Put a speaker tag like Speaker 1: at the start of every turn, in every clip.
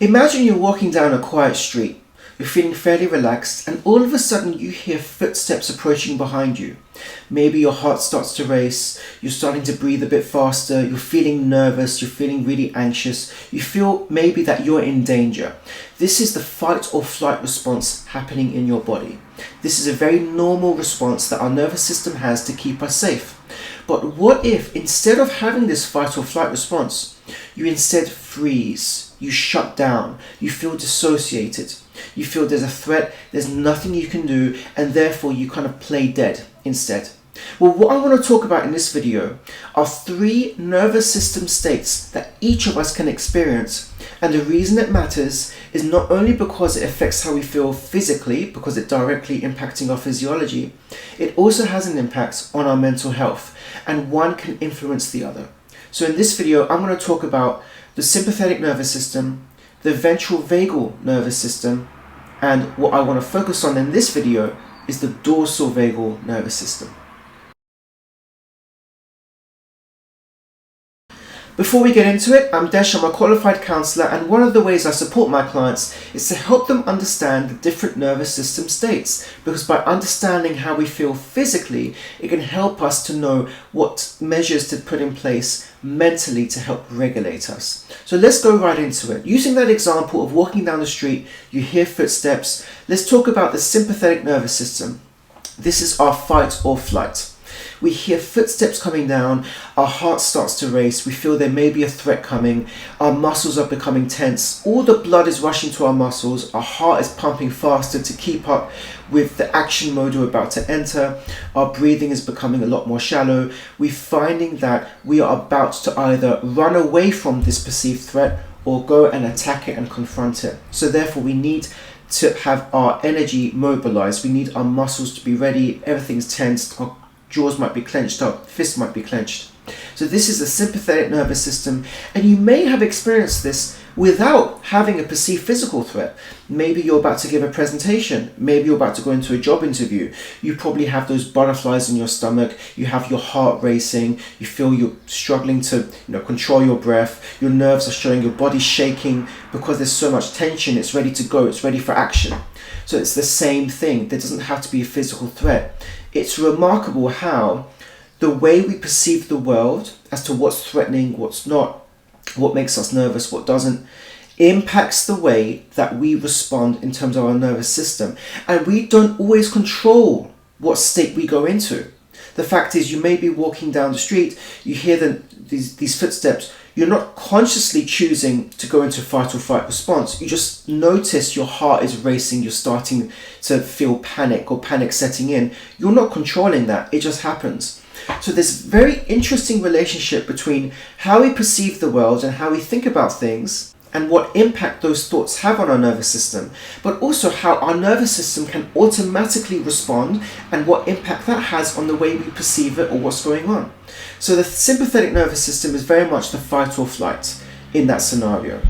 Speaker 1: Imagine you're walking down a quiet street. You're feeling fairly relaxed, and all of a sudden you hear footsteps approaching behind you. Maybe your heart starts to race, you're starting to breathe a bit faster, you're feeling nervous, you're feeling really anxious, you feel maybe that you're in danger. This is the fight or flight response happening in your body. This is a very normal response that our nervous system has to keep us safe. But what if, instead of having this fight or flight response, you instead freeze, you shut down, you feel dissociated, you feel there's a threat, there's nothing you can do, and therefore you kind of play dead instead? Well, what I want to talk about in this video are 3 nervous system states that each of us can experience. And the reason it matters is not only because it affects how we feel physically, because it's directly impacting our physiology, it also has an impact on our mental health, and one can influence the other. So in this video, I'm going to talk about the sympathetic nervous system, the ventral vagal nervous system, and what I want to focus on in this video is the dorsal vagal nervous system. Before we get into it, I'm Desh, I'm a qualified counsellor, and one of the ways I support my clients is to help them understand the different nervous system states, because by understanding how we feel physically, it can help us to know what measures to put in place mentally to help regulate us. So let's go right into it. Using that example of walking down the street, you hear footsteps, let's talk about the sympathetic nervous system. This is our fight or flight. We hear footsteps coming down, our heart starts to race, we feel there may be a threat coming, our muscles are becoming tense, all the blood is rushing to our muscles, our heart is pumping faster to keep up with the action mode we're about to enter, our breathing is becoming a lot more shallow, we're finding that we are about to either run away from this perceived threat or go and attack it and confront it. So therefore we need to have our energy mobilized, we need our muscles to be ready, everything's tensed, our jaws might be clenched up, fists might be clenched. So this is the sympathetic nervous system, and you may have experienced this without having a perceived physical threat. Maybe you're about to give a presentation, maybe you're about to go into a job interview. You probably have those butterflies in your stomach, you have your heart racing, you feel you're struggling to control your breath, your nerves are showing, your body's shaking because there's so much tension, it's ready to go, it's ready for action. So it's the same thing, there doesn't have to be a physical threat. It's remarkable how the way we perceive the world as to what's threatening, what's not, what makes us nervous, what doesn't, impacts the way that we respond in terms of our nervous system. And we don't always control what state we go into. The fact is, you may be walking down the street, you hear these footsteps, you're not consciously choosing to go into fight or flight response. You just notice your heart is racing, you're starting to feel panic or panic setting in. You're not controlling that, it just happens. So there's a very interesting relationship between how we perceive the world and how we think about things and what impact those thoughts have on our nervous system, but also how our nervous system can automatically respond and what impact that has on the way we perceive it or what's going on. So the sympathetic nervous system is very much the fight or flight in that scenario.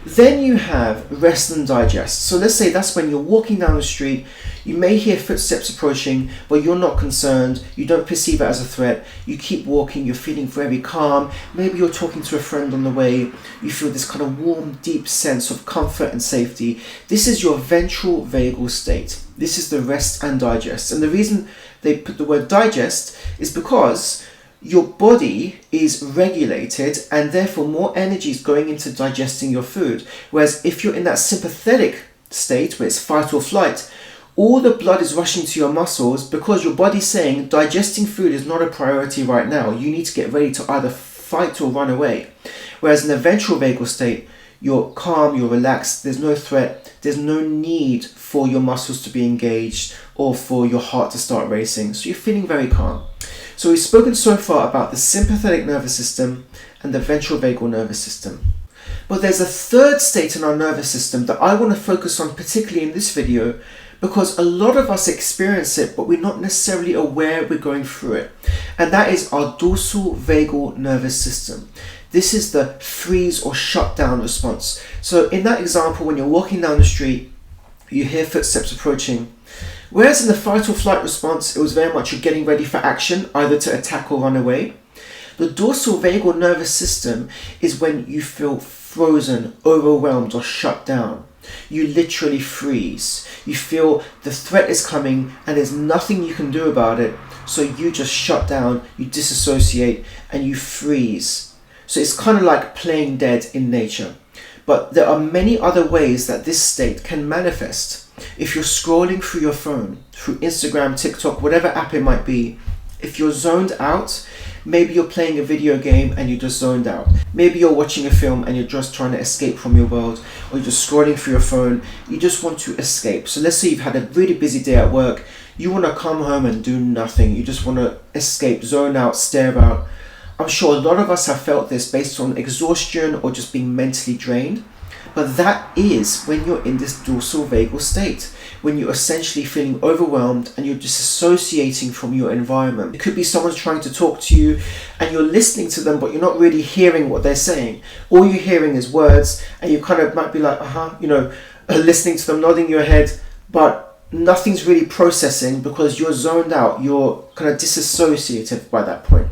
Speaker 1: Then you have rest and digest. So let's say that's when you're walking down the street, you may hear footsteps approaching, but you're not concerned, you don't perceive it as a threat, you keep walking, you're feeling very calm, maybe you're talking to a friend on the way, you feel this kind of warm, deep sense of comfort and safety. This is your ventral vagal state. This is the rest and digest. And the reason they put the word digest is because your body is regulated and therefore more energy is going into digesting your food. Whereas if you're in that sympathetic state where it's fight or flight, all the blood is rushing to your muscles because your body's saying digesting food is not a priority right now. You need to get ready to either fight or run away. Whereas in the ventral vagal state, you're calm, you're relaxed, there's no threat, there's no need for your muscles to be engaged or for your heart to start racing. So you're feeling very calm. So we've spoken so far about the sympathetic nervous system and the ventral vagal nervous system. But there's a third state in our nervous system that I want to focus on particularly in this video, because a lot of us experience it, but we're not necessarily aware we're going through it. And that is our dorsal vagal nervous system. This is the freeze or shut down response. So in that example, when you're walking down the street, you hear footsteps approaching. Whereas in the fight or flight response, it was very much you're getting ready for action, either to attack or run away. The dorsal vagal nervous system is when you feel frozen, overwhelmed, or shut down. You literally freeze. You feel the threat is coming and there's nothing you can do about it. So you just shut down, you disassociate, and you freeze. So it's kind of like playing dead in nature. But there are many other ways that this state can manifest. If you're scrolling through your phone, through Instagram, TikTok, whatever app it might be, if you're zoned out, maybe you're playing a video game and you're just zoned out. Maybe you're watching a film and you're just trying to escape from your world, or you're just scrolling through your phone, you just want to escape. So let's say you've had a really busy day at work, you want to come home and do nothing, you just want to escape, zone out, stare out. I'm sure a lot of us have felt this based on exhaustion or just being mentally drained. But that is when you're in this dorsal vagal state, when you're essentially feeling overwhelmed and you're disassociating from your environment. It could be someone's trying to talk to you and you're listening to them, but you're not really hearing what they're saying. All you're hearing is words, and you kind of might be like, listening to them, nodding your head, but nothing's really processing because you're zoned out, you're kind of disassociated by that point.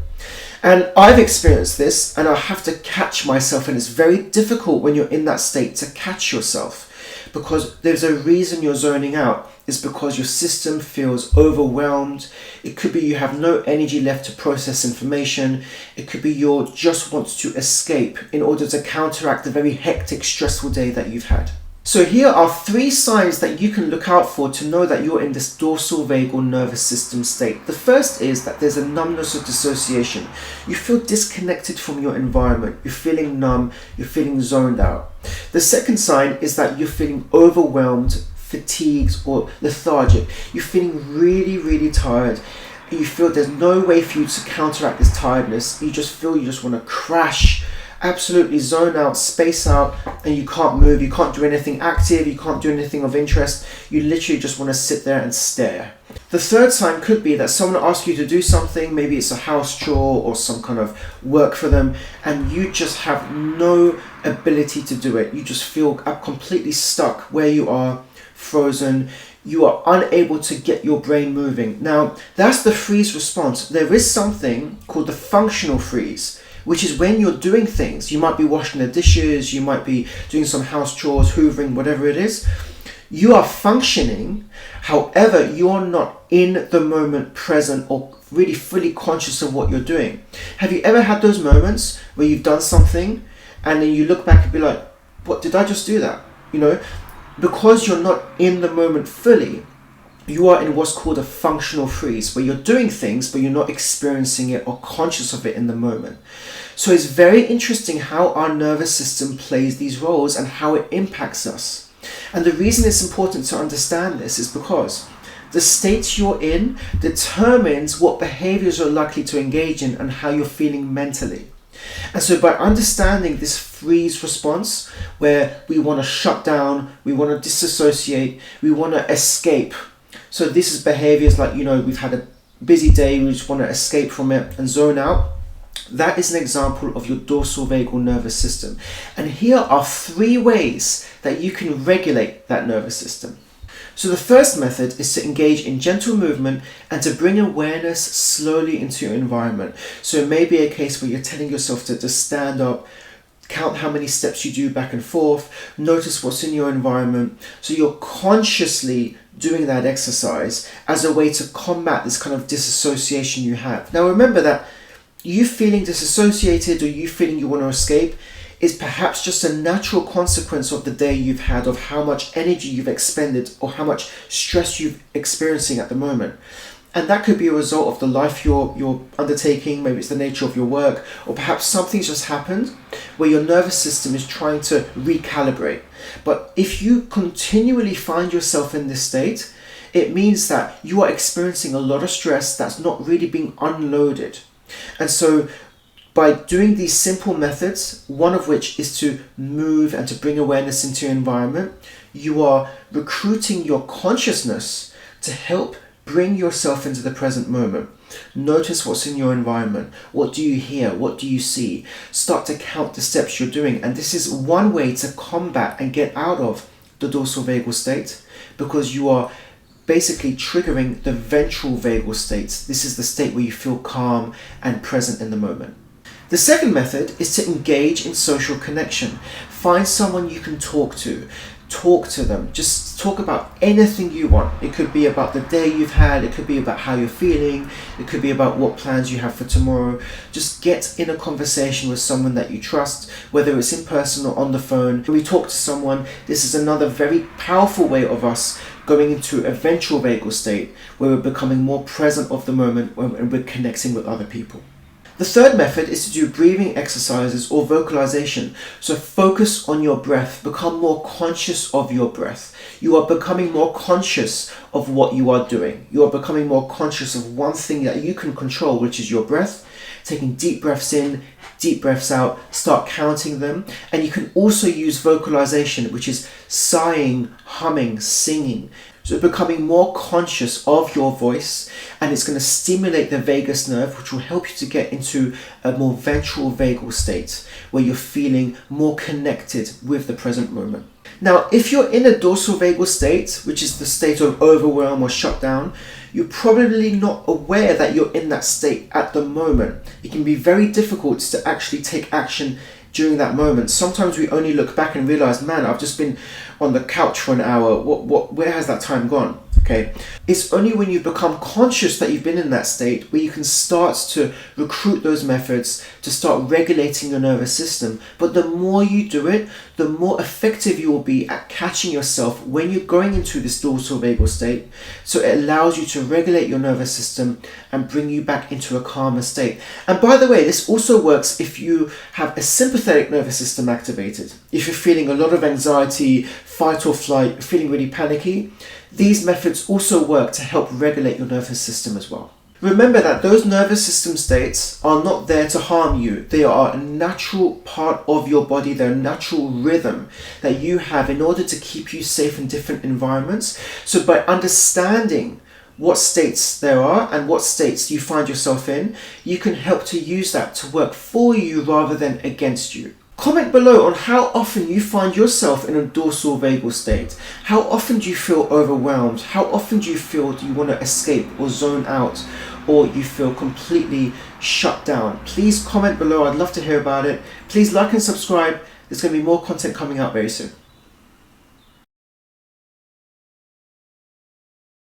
Speaker 1: And I've experienced this, and I have to catch myself, and it's very difficult when you're in that state to catch yourself, because there's a reason you're zoning out. It's because your system feels overwhelmed. It could be you have no energy left to process information. It could be you just want to escape in order to counteract the very hectic, stressful day that you've had. So here are 3 signs that you can look out for to know that you're in this dorsal vagal nervous system state. The first is that there's a numbness or dissociation. You feel disconnected from your environment. You're feeling numb. You're feeling zoned out. The second sign is that you're feeling overwhelmed, fatigued, or lethargic. You're feeling really, really tired. You feel there's no way for you to counteract this tiredness. You just feel you just want to crash, absolutely zone out, space out, and you can't move, you can't do anything active, you can't do anything of interest. You literally just want to sit there and stare. The third sign could be that someone asks you to do something, maybe it's a house chore or some kind of work for them, and you just have no ability to do it. You just feel completely stuck where you are, frozen. You are unable to get your brain moving. Now, that's the freeze response. There is something called the functional freeze, which is when you're doing things. You might be washing the dishes, you might be doing some house chores, hoovering, whatever it is. You are functioning, however, you're not in the moment present or really fully conscious of what you're doing. Have you ever had those moments where you've done something and then you look back and be like, what, did I just do that? Because you're not in the moment fully, you are in what's called a functional freeze, where you're doing things, but you're not experiencing it or conscious of it in the moment. So it's very interesting how our nervous system plays these roles and how it impacts us. And the reason it's important to understand this is because the state you're in determines what behaviors you're likely to engage in and how you're feeling mentally. And so by understanding this freeze response, where we want to shut down, we want to disassociate, we want to escape. So this is behaviors like, we've had a busy day, we just want to escape from it and zone out. That is an example of your dorsal vagal nervous system. And here are 3 ways that you can regulate that nervous system. So the first method is to engage in gentle movement and to bring awareness slowly into your environment. So it may be a case where you're telling yourself to stand up, count how many steps you do back and forth, notice what's in your environment. So you're consciously doing that exercise as a way to combat this kind of disassociation you have. Now remember that you feeling disassociated or you feeling you want to escape is perhaps just a natural consequence of the day you've had, of how much energy you've expended or how much stress you're experiencing at the moment. And that could be a result of the life you're undertaking. Maybe it's the nature of your work, or perhaps something's just happened where your nervous system is trying to recalibrate. But if you continually find yourself in this state, it means that you are experiencing a lot of stress that's not really being unloaded. And so by doing these simple methods, one of which is to move and to bring awareness into your environment, you are recruiting your consciousness to help bring yourself into the present moment. Notice what's in your environment. What do you hear? What do you see? Start to count the steps you're doing. And this is one way to combat and get out of the dorsal vagal state, because you are basically triggering the ventral vagal state. This is the state where you feel calm and present in the moment. The second method is to engage in social connection. Find someone you can talk to. Talk to them. Just talk about anything you want. It could be about the day you've had. It could be about how you're feeling. It could be about what plans you have for tomorrow. Just get in a conversation with someone that you trust, whether it's in person or on the phone. When we talk to someone, this is another very powerful way of us going into a ventral vagal state where we're becoming more present of the moment and we're connecting with other people. The third method is to do breathing exercises or vocalization. So focus on your breath, become more conscious of your breath. You are becoming more conscious of what you are doing. You are becoming more conscious of one thing that you can control, which is your breath. Taking deep breaths in, deep breaths out, start counting them. And you can also use vocalization, which is sighing, humming, singing. So becoming more conscious of your voice, and it's going to stimulate the vagus nerve, which will help you to get into a more ventral vagal state where you're feeling more connected with the present moment. Now, if you're in a dorsal vagal state, which is the state of overwhelm or shutdown, you're probably not aware that you're in that state at the moment. It can be very difficult to actually take action during that moment. Sometimes we only look back and realize, man, I've just been on the couch for an hour. Where has that time gone? Okay. It's only when you become conscious that you've been in that state where you can start to recruit those methods to start regulating your nervous system. But the more you do it, the more effective you will be at catching yourself when you're going into this dorsal vagal state. So it allows you to regulate your nervous system and bring you back into a calmer state. And by the way, this also works if you have a sympathetic nervous system activated. If you're feeling a lot of anxiety, fight or flight, feeling really panicky, these methods also work to help regulate your nervous system as well. Remember that those nervous system states are not there to harm you. They are a natural part of your body. They're a natural rhythm that you have in order to keep you safe in different environments. So by understanding what states there are and what states you find yourself in, you can help to use that to work for you rather than against you. Comment below on how often you find yourself in a dorsal vagal state. How often do you feel overwhelmed? How often do you feel you want to escape or zone out, or you feel completely shut down? Please comment below. I'd love to hear about it. Please like and subscribe. There's going to be more content coming out very soon.